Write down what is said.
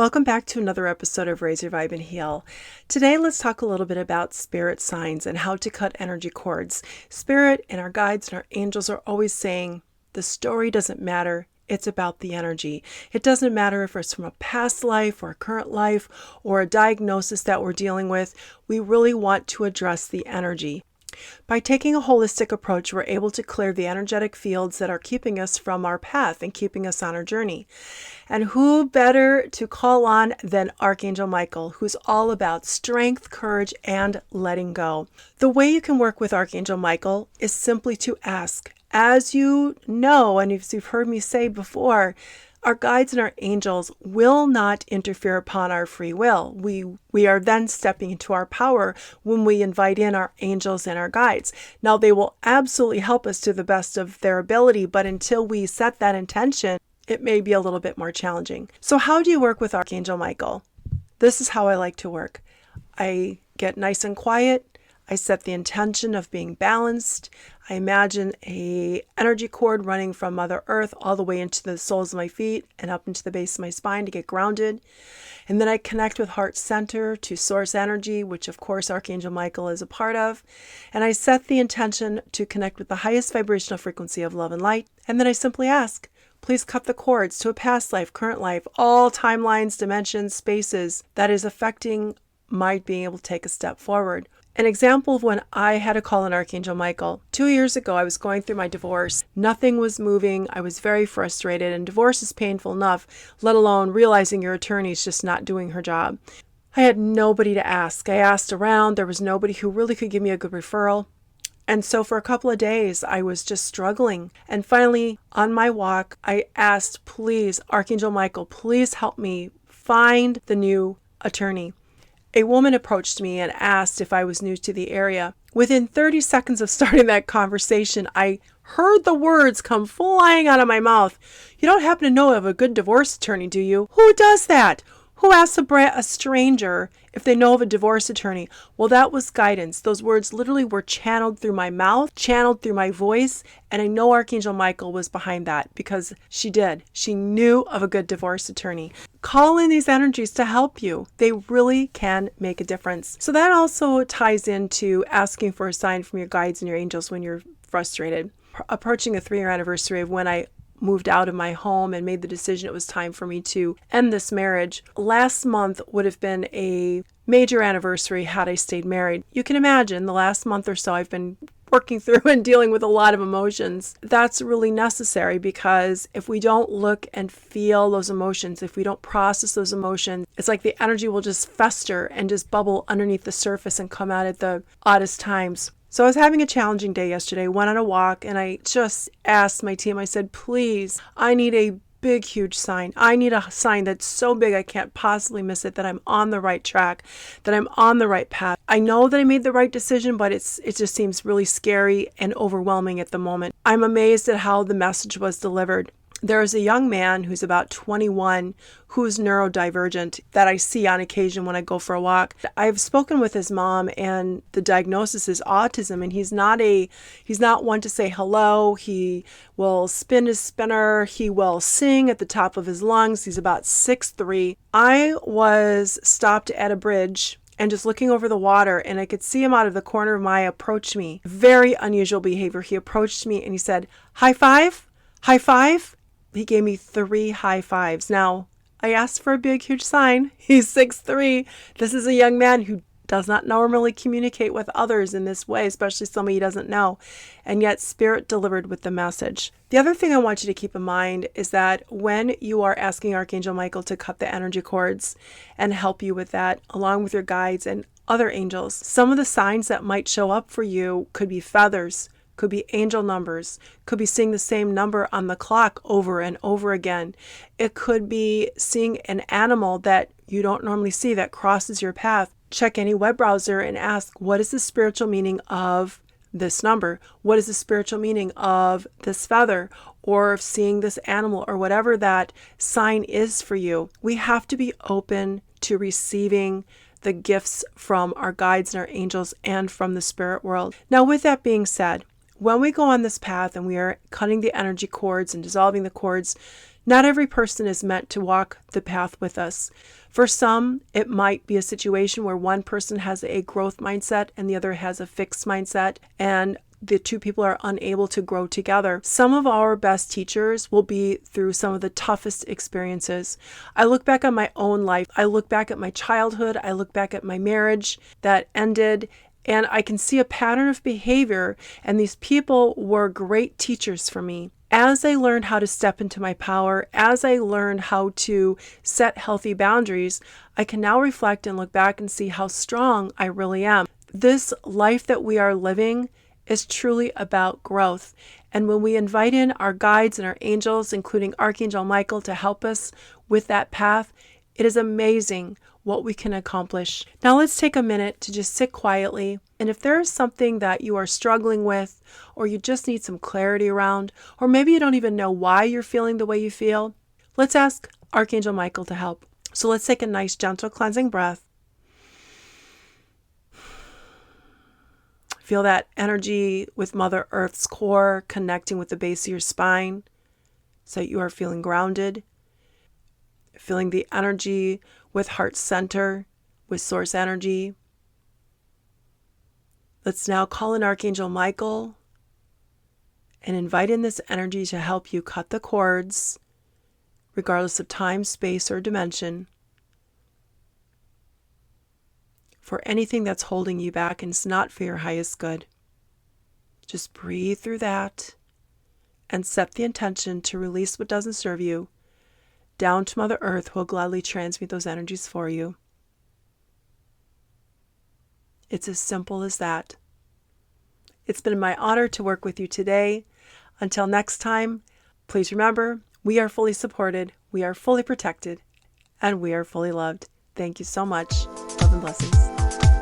Welcome back to another episode of Raise Your Vibe and Heal. Today, let's talk a little bit about spirit signs and how to cut energy cords. Spirit and our guides and our angels are always saying, the story doesn't matter. It's about the energy. It doesn't matter if it's from a past life or a current life or a diagnosis that we're dealing with. We really want to address the energy. By taking a holistic approach, we're able to clear the energetic fields that are keeping us from our path and keeping us on our journey. And who better to call on than Archangel Michael, who's all about strength, courage, and letting go. The way you can work with Archangel Michael is simply to ask. As you know, and as you've heard me say before, our guides and our angels will not interfere upon our free will. We are then stepping into our power when we invite in our angels and our guides. Now, they will absolutely help us to the best of their ability, but until we set that intention, it may be a little bit more challenging. So how do you work with Archangel Michael? This is how I like to work. I get nice and quiet. I set the intention of being balanced. I imagine an energy cord running from Mother Earth all the way into the soles of my feet and up into the base of my spine to get grounded. And then I connect with heart center to source energy, which of course Archangel Michael is a part of. And I set the intention to connect with the highest vibrational frequency of love and light. And then I simply ask, please cut the cords to a past life, current life, all timelines, dimensions, spaces that is affecting my being able to take a step forward. An example of when I had to call on Archangel Michael. 2 years ago, I was going through my divorce. Nothing was moving. I was very frustrated, and divorce is painful enough, let alone realizing your attorney is just not doing her job. I had nobody to ask. I asked around. There was nobody who really could give me a good referral. And so for a couple of days, I was just struggling. And finally, on my walk, I asked, please, Archangel Michael, please help me find the new attorney. A woman approached me and asked if I was new to the area. Within 30 seconds of starting that conversation, I heard the words come flying out of my mouth. You don't happen to know of a good divorce attorney, do you? Who does that? Who asks a stranger if they know of a divorce attorney? Well, that was guidance. Those words literally were channeled through my mouth, channeled through my voice, and I know Archangel Michael was behind that because she did. She knew of a good divorce attorney. Call in these energies to help you. They really can make a difference. So that also ties into asking for a sign from your guides and your angels when you're frustrated. Approaching a 3-year anniversary of when I moved out of my home and made the decision it was time for me to end this marriage. Last month would have been a major anniversary had I stayed married. You can imagine the last month or so I've been working through and dealing with a lot of emotions. That's really necessary because if we don't look and feel those emotions, if we don't process those emotions, it's like the energy will just fester and just bubble underneath the surface and come out at the oddest times. So I was having a challenging day yesterday, went on a walk, and I just asked my team, I said, please, I need a big, huge sign. I need a sign that's so big I can't possibly miss it, that I'm on the right track, that I'm on the right path. I know that I made the right decision, but it just seems really scary and overwhelming at the moment. I'm amazed at how the message was delivered. There is a young man who's about 21 who's neurodivergent that I see on occasion when I go for a walk. I've spoken with his mom and the diagnosis is autism, and he's not one to say hello. He will spin his spinner. He will sing at the top of his lungs. He's about 6'3". I was stopped at a bridge and just looking over the water, and I could see him out of the corner of my eye approach me. Very unusual behavior. He approached me and he said, high five, high five. He gave me 3 high fives. Now, I asked for a big, huge sign. He's 6'3". This is a young man who does not normally communicate with others in this way, especially somebody he doesn't know. And yet, Spirit delivered with the message. The other thing I want you to keep in mind is that when you are asking Archangel Michael to cut the energy cords and help you with that, along with your guides and other angels, some of the signs that might show up for you could be feathers, could be angel numbers, could be seeing the same number on the clock over and over again. It could be seeing an animal that you don't normally see that crosses your path. Check any web browser and ask, what is the spiritual meaning of this number? What is the spiritual meaning of this feather or of seeing this animal or whatever that sign is for you? We have to be open to receiving the gifts from our guides and our angels and from the spirit world. Now, with that being said, when we go on this path and we are cutting the energy cords and dissolving the cords Not every person is meant to walk the path with us. For some, it might be a situation where one person has a growth mindset and the other has a fixed mindset, and the two people are unable to grow together. Some of our best teachers will be through some of the toughest experiences. I look back on my own life. I look back at my childhood. I look back at my marriage that ended, and I can see a pattern of behavior, and these people were great teachers for me. As I learned how to step into my power, as I learned how to set healthy boundaries, I can now reflect and look back and see how strong I really am. This life that we are living is truly about growth. And when we invite in our guides and our angels, including Archangel Michael, to help us with that path, it is amazing what we can accomplish. Now let's take a minute to just sit quietly. And if there is something that you are struggling with, or you just need some clarity around, or maybe you don't even know why you're feeling the way you feel, let's ask Archangel Michael to help. So let's take a nice, gentle, cleansing breath. Feel that energy with Mother Earth's core connecting with the base of your spine so that you are feeling grounded. Feeling the energy with heart center, with source energy. Let's now call in Archangel Michael and invite in this energy to help you cut the cords, regardless of time, space, or dimension, for anything that's holding you back and it's not for your highest good. Just breathe through that and set the intention to release what doesn't serve you down to Mother Earth, who will gladly transmute those energies for you. It's as simple as that. It's been my honor to work with you today. Until next time, please remember, we are fully supported, we are fully protected, and we are fully loved. Thank you so much. Love and blessings.